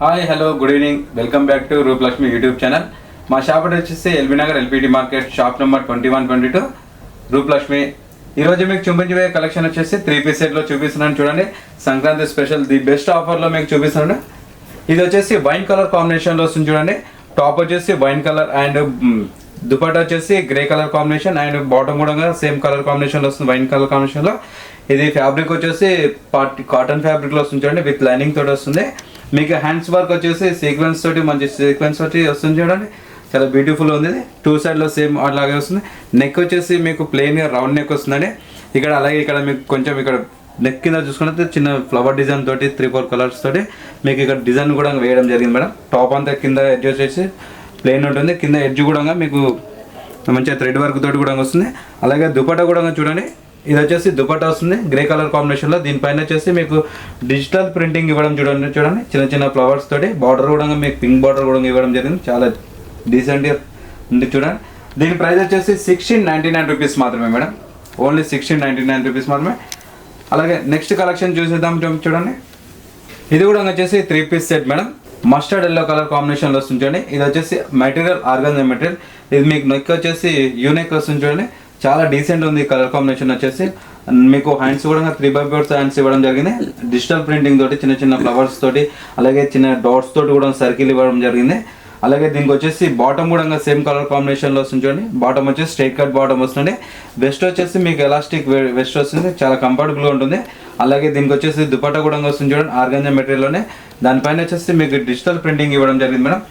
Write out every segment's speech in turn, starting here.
Hi hello good evening, welcome back to Rupalakshmi YouTube channel. మా shop address వచ్చేసి LB Nagar LPT market, shop number 2122 Rupalakshmi. ఈరోజు మీకు చూపించే collection వచ్చేసి 3 పీస్ సెట్లో చూపిస్తున్నాను. చూడండి, సంక్రాంతి స్పెషల్ ది బెస్ట్ ఆఫర్లో మీకు చూపిస్తున్నాను. ఇది వచ్చేసి వైన్ కలర్ కాంబినేషన్లో వస్తుంది. చూడండి, టాప్ వచ్చేసి వైన్ కలర్ అండ్ దుపట్టా వచ్చేసి grey colour combination and bottom కూడా సేమ్ కలర్ కాంబినేషన్లో వస్తుంది, వైన్ కలర్ కాంబినేషన్లో. ఇది ఫ్యాబ్రిక్ వచ్చేసి కాటన్ ఫ్యాబ్రిక్లో వస్తుంది. చూడండి, విత్ లైనింగ్ తోటి వస్తుంది. మీకు హ్యాండ్స్ వర్క్ వచ్చేసి సీక్వెన్స్ తోటి మంచి సీక్వెన్స్ తోటి వస్తుంది. చూడండి, చాలా బ్యూటిఫుల్ ఉంది. 2 సైడ్లో సేమ్ అలాగే వస్తుంది. నెక్ వచ్చేసి మీకు ప్లెయిన్గా రౌండ్ నెక్ వస్తుందండి. ఇక్కడ అలాగే ఇక్కడ మీకు కొంచెం ఇక్కడ నెక్ కింద చూసుకుంటే చిన్న ఫ్లవర్ డిజైన్ తోటి 3-4 కలర్స్ తోటి మీకు ఇక్కడ డిజైన్ కూడా వేయడం జరిగింది మేడం. టాప్ అంతా కింద ఎడ్జ్ వచ్చేసి ప్లెయిన్ ఉంటుంది, కింద ఎడ్జ్ కూడా మీకు మంచిగా థ్రెడ్ వర్క్ తోటి కూడా వస్తుంది. అలాగే దుపట్టా కూడా చూడండి, ఇది వచ్చేసి దుపట్టా వస్తుంది గ్రే కలర్ కాంబినేషన్లో. దీనిపైన వచ్చేసి మీకు డిజిటల్ ప్రింటింగ్ ఇవ్వడం చూడండి చిన్న చిన్న ఫ్లవర్స్ తోటి. బార్డర్ కూడా మీకు పింక్ బార్డర్ కూడా ఇవ్వడం జరిగింది, చాలా డీసెంట్గా ఉంది. చూడండి, దీని ప్రైస్ వచ్చేసి 1699 రూపీస్ మాత్రమే మేడం, ఓన్లీ 1699 రూపీస్ మాత్రమే. అలాగే నెక్స్ట్ కలెక్షన్ చూసేద్దాం. చూడండి, ఇది కూడా వచ్చేసి 3 piece set madam. Mustard yellow colour కాంబినేషన్లో వస్తుంది. చూడండి, ఇది వచ్చేసి మెటీరియల్ ఆర్గాన్జా మెటీరియల్. ఇది మీకు నెక్ వచ్చేసి యూనెక్ వస్తుంది. చూడండి, చాలా డీసెంట్ ఉంది కలర్ కాంబినేషన్ వచ్చేసి. మీకు హ్యాండ్స్ కూడా 3/4 హ్యాండ్స్ ఇవ్వడం జరిగింది, డిజిటల్ ప్రింటింగ్ తోటి చిన్న చిన్న ఫ్లవర్స్ తోటి, అలాగే చిన్న డాట్స్ తోటి కూడా సర్కిల్ ఇవ్వడం జరిగింది. అలాగే దీనికి వచ్చేసి బాటమ్ కూడా సేమ్ కలర్ కాంబినేషన్లో వస్తుంది. చూడండి, బాటమ్ వచ్చేసి స్ట్రైట్ కట్ బాటమ్ వస్తుంది. వెస్ట్ వచ్చేసి మీకు ఎలాస్టిక్ వెస్ట్ వస్తుంది, చాలా కంఫర్టబుల్గా ఉంటుంది. అలాగే దీనికి వచ్చేసి దుపట్టా కూడా వస్తుంది. చూడండి, ఆర్గాన్జా మెటీరియల్లోనే. దానిపైన వచ్చేసి మీకు డిజిటల్ ప్రింటింగ్ ఇవ్వడం జరిగింది మేడం.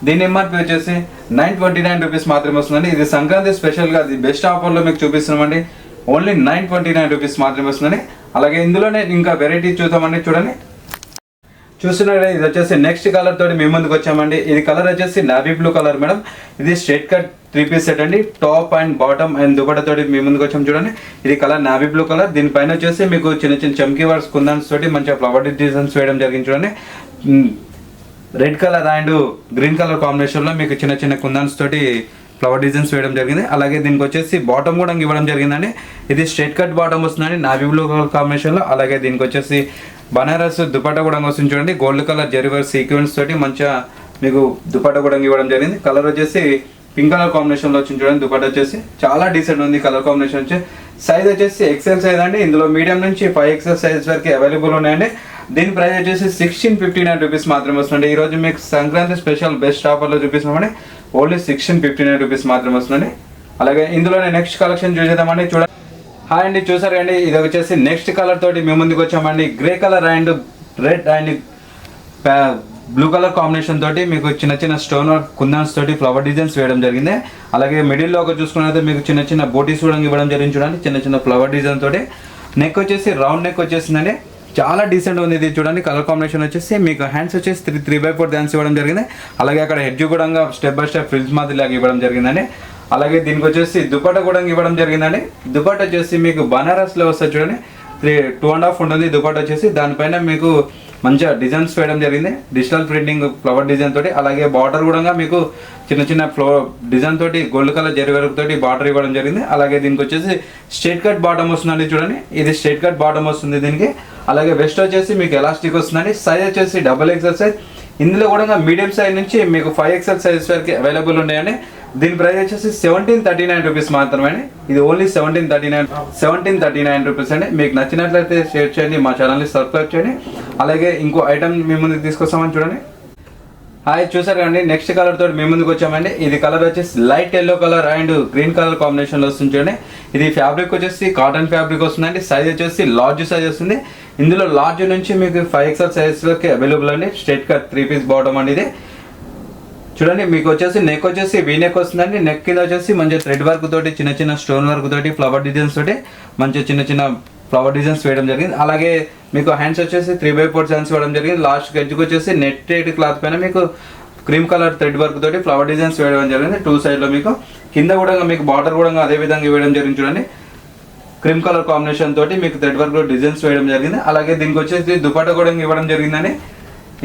దీని ఎంఆర్పి వచ్చేసి 929 రూపీస్ మాత్రమే వస్తుందండి. ఇది సంక్రాంతి స్పెషల్గా అది బెస్ట్ ఆఫర్లో మీకు చూపిస్తున్నామండి. ఓన్లీ 929 రూపీస్ మాత్రమే వస్తుందండి. అలాగే ఇందులోనే ఇంకా వెరైటీ చూద్దామండి. చూడండి, చూస్తున్నారు, ఇది వచ్చేసి నెక్స్ట్ కలర్ తోటి మేము ముందుకు వచ్చామండి. ఇది కలర్ వచ్చేసి నావీ బ్లూ కలర్ మేడం. ఇది స్ట్రైట్ కట్ 3 పీస్ సెట్ అండి. Top and bottom and dupatta తోటి మేము ముందుకు వచ్చాము. చూడండి, ఇది కలర్ నావీ బ్లూ కలర్. దీనిపైన వచ్చేసి మీకు చిన్న చిన్న చమ్కీ వర్క్స్ కుందన్స్ తోటి మంచిగా ఫ్లవర్ డిజైన్స్ వేయడం జరిగింది. చూడండి, red colour and green colour కాంబినేషన్లో మీకు చిన్న చిన్న కుందన్స్ తోటి ఫ్లవర్ డిజైన్స్ వేయడం జరిగింది. అలాగే దీనికి వచ్చేసి బాటమ్ కూడా ఇవ్వడం జరిగిందండి. ఇది స్ట్రైట్ కట్ బాటమ్ వస్తుందండి నావీ బ్లూ కలర్ కాంబినేషన్లో. అలాగే దీనికి వచ్చేసి బనారస్ దుపట్టా కూడా వస్తుంది. చూడండి, గోల్డ్ కలర్ జెరివర్ సీక్వెన్స్ తోటి మంచిగా మీకు దుపట్టా కూడా ఇవ్వడం జరిగింది. కలర్ వచ్చేసి పింక్ కలర్ కాంబినేషన్లో వచ్చింది. చూడండి, దుపట్టా వచ్చేసి చాలా డీసెంట్ ఉంది కలర్ కాంబినేషన్ వచ్చి. సైజ్ వచ్చేసి ఎక్సెల్ సైజ్ అండి. ఇందులో మీడియం నుంచి 5XL సైజ్ వరకు అవైలబుల్ ఉన్నాయండి. దీని ప్రైస్ వచ్చేసి 1659 రూపీస్ మాత్రమే వస్తుందండి. ఈరోజు మీకు సంక్రాంతి స్పెషల్ బెస్ట్ ఆఫర్లో చూపిస్తున్నామండి. ఓన్లీ 1659 రూపీస్ మాత్రమే వస్తుందండి. అలాగే ఇందులోనే నెక్స్ట్ కలెక్షన్ చూసేద్దామండి. చూడండి, హాయ్ అండి, చూసారు అండి, ఇది వచ్చేసి నెక్స్ట్ కలర్ తోటి మేము ముందుకు వచ్చామండి. Grey colour and red and blue colour combination తోటి మీకు చిన్న చిన్న స్టోన్ వర్క్ కుందన్స్ తోటి ఫ్లవర్ డిజైన్స్ వేయడం జరిగింది. అలాగే మిడిల్లో ఒక చూసుకున్నట్లయితే మీకు చిన్న చిన్న బోటీస్ కూడా ఇవ్వడం జరిగింది. చూడండి, చిన్న చిన్న ఫ్లవర్ డిజైన్ తోటి. నెక్ వచ్చేసి రౌండ్ నెక్ వచ్చేసిందండి, చాలా డీసెంట్ ఉంది. ఇది చూడండి, కలర్ కాంబినేషన్ వచ్చేసి మీకు హ్యాండ్స్ వచ్చేసి 3/4 హ్యాండ్స్ ఇవ్వడం జరిగింది. అలాగే అక్కడ హెడ్జ్ కూడా స్టెప్ బై స్టెప్ ఫ్రిల్స్ మాదిరిలాగా ఇవ్వడం జరిగిందండి. అలాగే దీనికి వచ్చేసి దుపట్టా కూడా ఇవ్వడం జరిగిందండి. దుపట్టా వచ్చేసి మీకు బనారస్లో వస్తుంది. చూడండి, 2.5 ఉంటుంది దుపట్టా వచ్చేసి. దానిపైన మీకు మంచిగా డిజైన్స్ వేయడం జరిగింది, డిజిటల్ ప్రింటింగ్ ఫ్లవర్ డిజైన్ తోటి. అలాగే బార్డర్ కూడా మీకు చిన్న చిన్న ఫ్లవర్ డిజైన్ తోటి గోల్డ్ కలర్ జెరీ వర్క్ తోటి బార్డర్ ఇవ్వడం జరిగింది. అలాగే దీనికి వచ్చేసి స్ట్రైట్ కట్ బాటమ్ వస్తుందండి. చూడండి, ఇది స్ట్రైట్ కట్ బాటమ్ వస్తుంది దీనికి. అలాగే వెస్ట్ వచ్చేసి మీకు ఎలాస్టిక్ వస్తుందండి. సైజ్ వచ్చేసి XXL సైజ్. ఇందులో కూడా మీడియం సైజ్ నుంచి మీకు 5XL సైజ్ వరకు అవైలబుల్ ఉన్నాయండి. దీని ప్రైస్ వచ్చేసి 1739 రూపీస్ మాత్రమే. ఇది ఓన్లీ 1739 రూపీస్ అండి. మీకు నచ్చినట్లయితే షేర్ చేయండి, మా ఛానల్ని సబ్స్క్రైబ్ చేయండి. అలాగే ఇంకో ఐటమ్ మీ ముందుకు తీసుకొస్తామని. చూడండి, హాయ్, చూసారు అండి, నెక్స్ట్ కలర్ తోటి మేము ముందుకు వచ్చామండి. ఇది కలర్ వచ్చేసి light yellow colour and green colour కాంబినేషన్లో వస్తుంది. చూడండి, ఇది ఫ్యాబ్రిక్ వచ్చేసి కాటన్ ఫ్యాబ్రిక్ వస్తుందండి. సైజ్ వచ్చేసి లార్జ్ సైజ్ వస్తుంది. ఇందులో లార్జ్ నుంచి మీకు 5XL సైజ్ వరకు అవైలబుల్ అండి. స్ట్రైట్ కట్ 3 పీస్ బాటమ్ అండి ఇది. చూడండి, మీకు వచ్చేసి నెక్ వచ్చేసి వీ నెక్ వస్తుందండి. నెక్ కింద వచ్చేసి మంచిగా థ్రెడ్ వర్క్ తోటి చిన్న చిన్న స్టోన్ వర్క్ తోటి ఫ్లవర్ డిజైన్స్ తోటి మంచిగా చిన్న చిన్న ఫ్లవర్ డిజైన్స్ వేయడం జరిగింది. అలాగే మీకు హ్యాండ్స్ వచ్చేసి 3/4 హ్యాండ్స్ వేయడం జరిగింది. లాస్ట్ ఎడ్జ్కి వచ్చేసి నెట్టెడ్ క్లాత్ పైన మీకు క్రీమ్ కలర్ థ్రెడ్ వర్క్ తోటి ఫ్లవర్ డిజైన్స్ వేయడం జరిగింది. 2 సైడ్లో మీకు కింద కూడా మీకు బార్డర్ కూడా అదే విధంగా వేయడం జరిగింది. చూడండి, క్రీమ్ కలర్ కాంబినేషన్ తోటి మీకు థ్రెడ్ వర్క్ డిజైన్స్ వేయడం జరిగింది. అలాగే దీనికి వచ్చేసి దుపట్టా కూడా ఇవ్వడం జరిగిందని.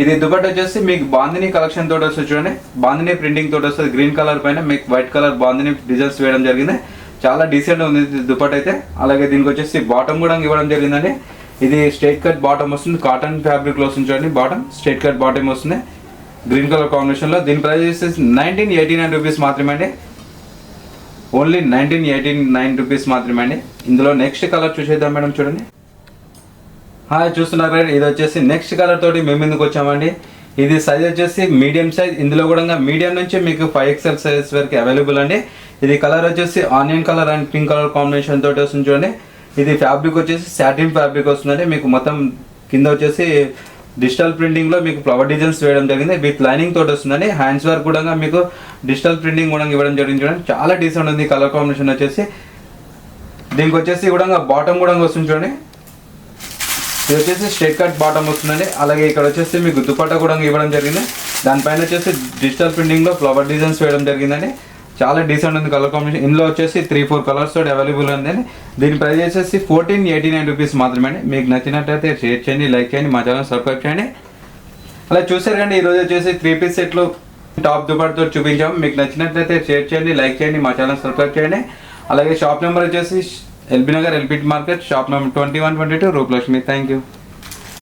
ఇది దుపట్టా వచ్చేసి మీకు బాందిని కలెక్షన్ తోటి వస్తుంది. చూడండి, బాందిని ప్రింటింగ్ తోటి వస్తుంది. గ్రీన్ కలర్ పైన మీకు వైట్ కలర్ బాందిని డిజైన్స్ వేయడం జరిగింది. చాలా డీసెంట్ ఉంది దుపట్టా అయితే. అలాగే దీనికి వచ్చేసి బాటమ్ కూడా ఇవ్వడం జరిగిందండి. ఇది స్ట్రైట్ కట్ బాటమ్ వస్తుంది, కాటన్ ఫ్యాబ్రిక్లో వస్తుంది. చూడండి, బాటమ్ స్ట్రైట్ కట్ బాటమ్ వస్తుంది. గ్రీన్ కలర్ కాంబినేషన్లో. దీని ప్రైస్ వచ్చేసి 1989 రూపీస్ మాత్రమే అండి. ఓన్లీ 1989 రూపీస్ మాత్రమే అండి. ఇందులో నెక్స్ట్ కలర్ చూసేద్దాం మేడం. చూడండి, చూస్తున్నారు ఇది వచ్చేసి నెక్స్ట్ కలర్ తోటి మేము ముందుకు వచ్చామండి. ఇది సైజ్ వచ్చేసి మీడియం సైజ్. ఇందులో కూడా మీడియం నుంచి మీకు 5XL సైజ్ వరకు అవైలబుల్ అండి. ఇది కలర్ వచ్చేసి onion colour and pink colour combination తోటి వస్తుంది చూడండి. ఇది ఫ్యాబ్రిక్ వచ్చేసి సాటిన్ ఫ్యాబ్రిక్ వస్తుందండి. మీకు మొత్తం కింద వచ్చేసి డిజిటల్ ప్రింటింగ్లో మీకు ఫ్లవర్ డిజైన్స్ వేయడం జరిగింది. విత్ లైనింగ్ తోటి వస్తుందండి. హ్యాండ్స్ వర్క్ కూడా మీకు డిజిటల్ ప్రింటింగ్ కూడా ఇవ్వడం జరిగింది చూడండి. చాలా డీసెంట్ ఉంది కలర్ కాంబినేషన్ వచ్చేసి. దీనికి వచ్చేసి కూడా బాటమ్ కూడా వస్తుంది చూడండి. ఇది వచ్చేసి స్ట్రైట్ కట్ బాటమ్ వస్తుందండి. అలాగే ఇక్కడ వచ్చేసి మీకు దుపట్టా కూడా ఇవ్వడం జరిగింది. దానిపైన వచ్చేసి డిజిటల్ ప్రింటింగ్లో ఫ్లవర్ డిజైన్స్ వేయడం జరిగిందండి. చాలా డీసెంట్ ఉంది కలర్ కాంబినేషన్. ఇందులో వచ్చేసి 3-4 కలర్స్ తోటి అవైలబుల్ ఉందండి. దీని ప్రైస్ వచ్చేసి 1489 రూపీస్ మాత్రమే అండి. మీకు నచ్చినట్లయితే షేర్ చేయండి, లైక్ చేయండి, మా ఛానల్ సబ్స్క్రైబ్ చేయండి. అలా చూసారు కండి, ఈరోజు వచ్చేసి 3 పీస్ సెట్లు టాప్ దుపట్టాతో చూపించాము. మీకు నచ్చినట్లయితే షేర్ చేయండి, లైక్ చేయండి, మా ఛానల్ సబ్స్క్రైబ్ చేయండి. అలాగే షాప్ నెంబర్ వచ్చేసి LB Nagar LPT market, shop number 2122 Rupalakshmi. Thank you.